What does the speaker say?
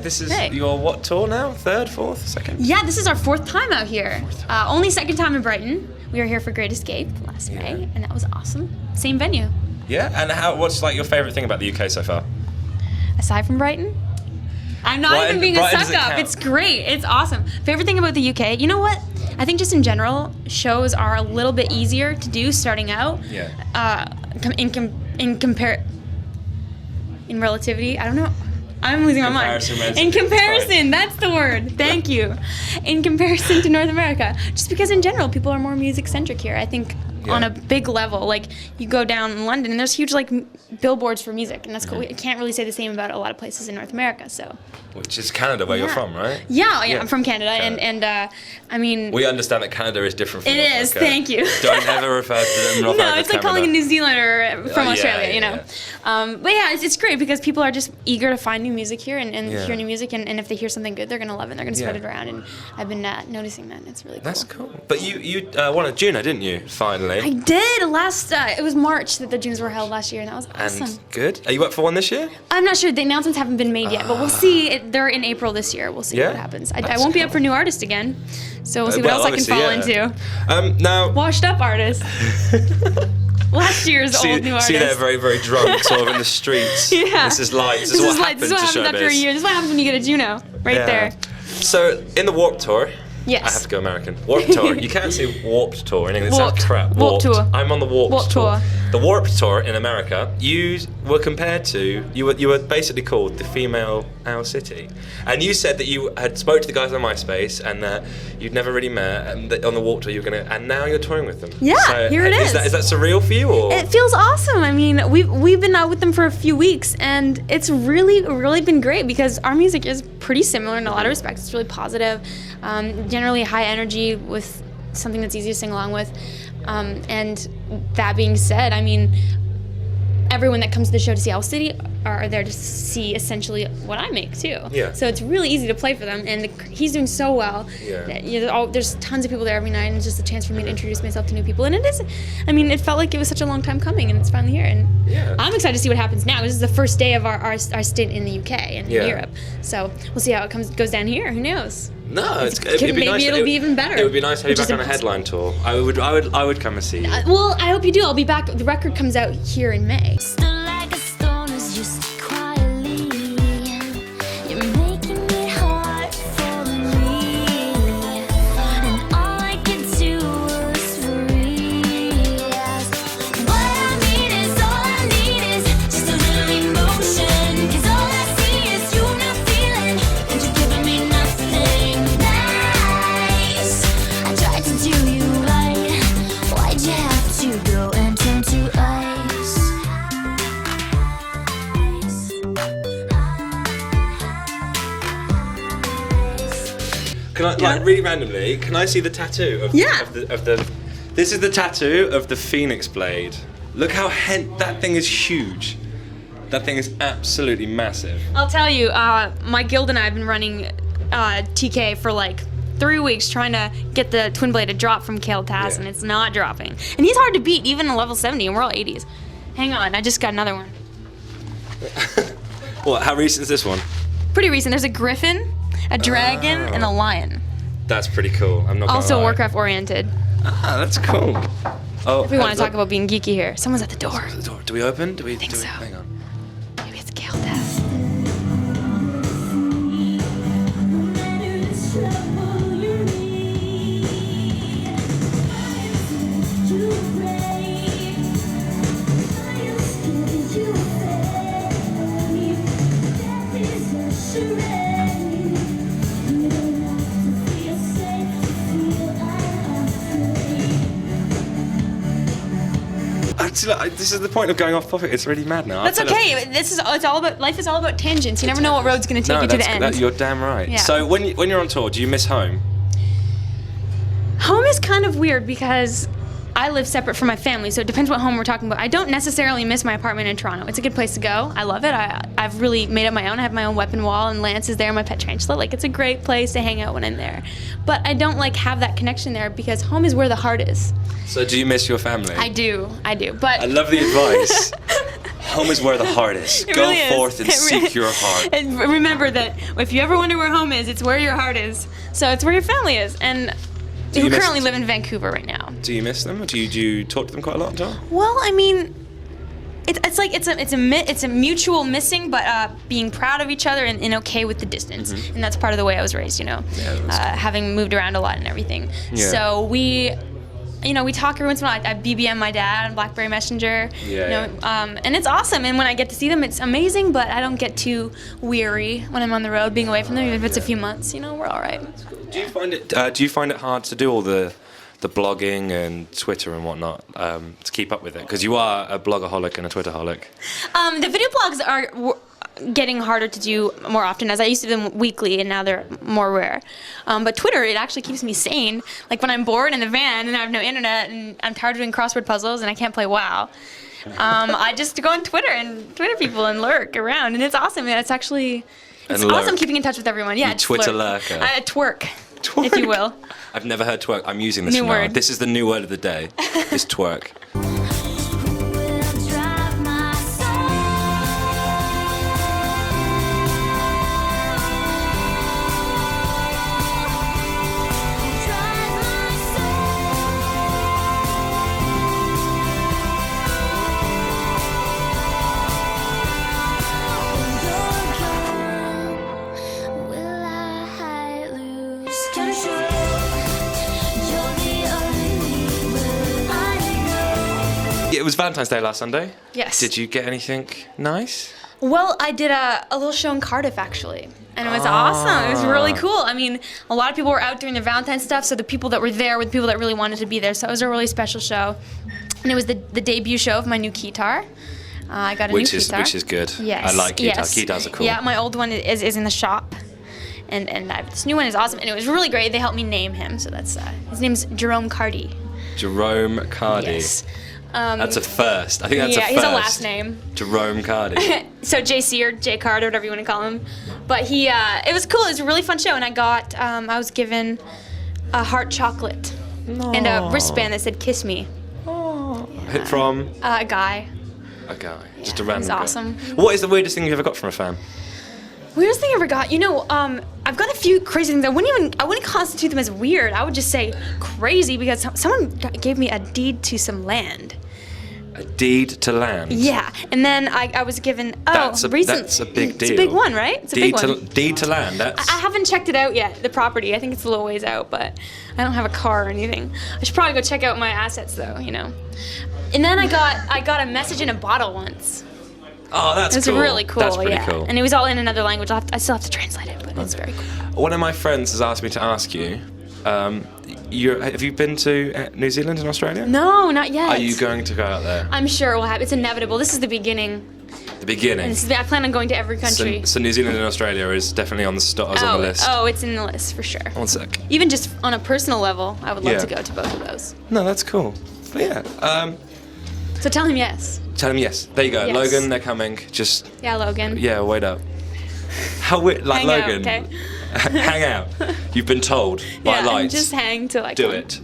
This is your what tour now? Third, fourth, second? Yeah, this is our fourth time out here. Only second time in Brighton. We were here for Great Escape last May, and that was awesome. Same venue. Yeah, and what's like your favourite thing about the UK so far? Aside from Brighton? I'm not even being a suck up. It's great. It's awesome. Favorite thing about the UK? You know what? I think just in general, shows are a little bit easier to do starting out. Yeah. In relativity, I don't know. I'm losing my mind. In comparison, that's the word. Thank you. In comparison to North America, just because in general people are more music centric here. I think on a big level, like you go down in London and there's huge like billboards for music, and that's cool. We can't really say the same about a lot of places in North America. So. Which is Canada, where you're from, right? Yeah, I'm from Canada, and I mean. We understand that Canada is different from. It is. Thank you. Don't ever refer to them. No, it's like calling a New Zealander from Australia, you know. But yeah, it's great because people are just eager to find new music here and hear new music, and if they hear something good, they're gonna love it. They're gonna spread it around, and I've been noticing that. And it's really cool. That's cool. But you won a Juno, didn't you? Finally. I did last. It was March that the Junos were held last year, and that was awesome. And good. Are you up for one this year? I'm not sure. The announcements haven't been made yet, but we'll see. They're in April this year. We'll see what happens. I won't be up for new artist again, so we'll see what else I can fall into. Now, washed up artist. Last year's old new artist. See, they're very, very drunk, sort of in the streets. Yeah. This is life. This is what happens after a year. This is what happens when you get a Juno, right there. So, in the Warped Tour. Yes. I have to go American. Warped Tour. You can't say Warped Tour in English. It sounds crap. Warped Tour. I'm on the Warped Tour. The Warped Tour in America, you were compared to, you were basically called the female Owl City. And you said that you had spoke to the guys on MySpace and that you'd never really met, and that on the Warped Tour you were going to, and now you're touring with them. Yeah, so, here it is. Is that surreal for you? Or? It feels awesome. I mean, we've been out with them for a few weeks, and it's really, really been great because our music is pretty similar in a lot of respects. It's really positive, generally high energy with something that's easy to sing along with. And that being said, I mean, everyone that comes to the show to see Owl City are there to see essentially what I make too. Yeah. So it's really easy to play for them, and he's doing so well. Yeah. There's tons of people there every night, and it's just a chance for me to introduce myself to new people. And it is, I mean, it felt like it was such a long time coming, and it's finally here. And I'm excited to see what happens now. This is the first day of our stint in the UK and in Europe. So we'll see how it goes down here. Who knows? No, it'd be nice. Maybe it'll be even better. It would be nice to have you back on a headline tour. I would come and see you. Well, I hope you do. I'll be back. The record comes out here in May. Can I, like, really randomly, can I see the tattoo of the this is the tattoo of the Phoenix blade. Look how that thing is huge. That thing is absolutely massive. I'll tell you, my guild and I have been running TK for like 3 weeks trying to get the twin blade to drop from Kale Tass, and it's not dropping. And he's hard to beat, even in level 70, and we're all 80s. Hang on, I just got another one. What, how recent is this one? Pretty recent. There's a griffin, a dragon, and a lion. That's pretty cool. I'm not gonna Also lie. Warcraft oriented. Ah, that's cool. Oh, if we want to talk about being geeky here. Someone's at the door. Do we open? I think so. Hang on. Maybe it's Kale Tass. This is the point of going off topic. It's really mad now. That's okay. Life is all about tangents. You never know what road's going to take you to the end. You're damn right. Yeah. So when you're on tour, do you miss home? Home is kind of weird because I live separate from my family, so it depends what home we're talking about. I don't necessarily miss my apartment in Toronto. It's a good place to go. I love it. I've really made it my own. I have my own weapon wall, and Lance is there, my pet tarantula. Like, it's a great place to hang out when I'm there. But I don't have that connection there because home is where the heart is. So do you miss your family? I do. But I love the advice. Home is where the heart is. It Go really is. forth and It really- seek your heart. And remember that if you ever wonder where home is, it's where your heart is. So it's where your family is. And Do you we miss- currently live in Vancouver right now. Do you miss them? Do you talk to them quite a lot, John? Well, I mean, it's a mutual missing, but being proud of each other and okay with the distance. And that's part of the way I was raised, you know, Yeah, that's cool. having moved around a lot and everything. Yeah. So we talk every once in a while. I BBM my dad on BlackBerry Messenger. Yeah, And it's awesome. And when I get to see them, it's amazing. But I don't get too weary when I'm on the road being away from them. Even if it's a few months, we're all right. Do you find it hard to do all the blogging and Twitter and whatnot to keep up with it? Because you are a blogaholic and a Twitterholic. The video blogs are getting harder to do more often, as I used to do them weekly, and now they're more rare. But Twitter, it actually keeps me sane. Like when I'm bored in the van and I have no internet and I'm tired of doing crossword puzzles and I can't play WoW, I just go on Twitter and Twitter people and lurk around, and it's awesome. It's actually awesome keeping in touch with everyone. Yeah, just Twitter lurk. lurker. Twerk, if you will. I've never heard twerk. I'm using this New now. word. This is the new word of the day. Is twerk. It was Valentine's Day last Sunday. Yes. Did you get anything nice? Well, I did a little show in Cardiff, actually, and it was awesome. It was really cool. I mean, a lot of people were out doing their Valentine's stuff, so the people that were there were the people that really wanted to be there, so it was a really special show. And it was the debut show of my new keytar. I got a new keytar. Which is good. Yes. I like keytar. Yes. Keytars are cool. Yeah, my old one is in the shop, and this new one is awesome, and it was really great. They helped me name him, so that's his name's Jerome Cardy. Jerome Cardy. Yes. That's a first. I think that's a first. Yeah, he's a last name. Jerome Cardy. So JC or J Card or whatever you want to call him. But it was cool. It was a really fun show, and I was given a heart chocolate and a wristband that said "Kiss Me." Hit from A guy. a guy. Just Yeah, a random it was guy. awesome. What is the weirdest thing you've ever got from a fan? Weirdest thing I ever got, I've got a few crazy things. I wouldn't constitute them as weird. I would just say crazy because someone gave me a deed to some land. A deed to land. Yeah, and then I was given. That's a big deal. It's a big one, right? It's a big one. Deed to land. That's. I haven't checked it out yet, the property. I think it's a little ways out, but I don't have a car or anything. I should probably go check out my assets though, And then I got a message in a bottle once. Oh, that's It was cool. really cool. That's pretty yeah. cool. And it was all in another language. I still have to translate it, but it's very cool. One of my friends has asked me to ask you. Have you been to New Zealand and Australia? No, not yet. Are you going to go out there? I'm sure it will happen. It's inevitable. This is the beginning. The beginning. And I plan on going to every country. So New Zealand and Australia is definitely on the list. Oh, it's in the list for sure. One sec. Even just on a personal level, I would love Yeah. to go to both of those. No, that's cool. But yeah. So tell him yes. Tell them yes. There you go. Yes. Logan, they're coming. Just Yeah, Logan. yeah, wait up. How weird, like Hang out, Logan. okay? Hang out. You've been told by Yeah, lights. just hang till I Do come. it.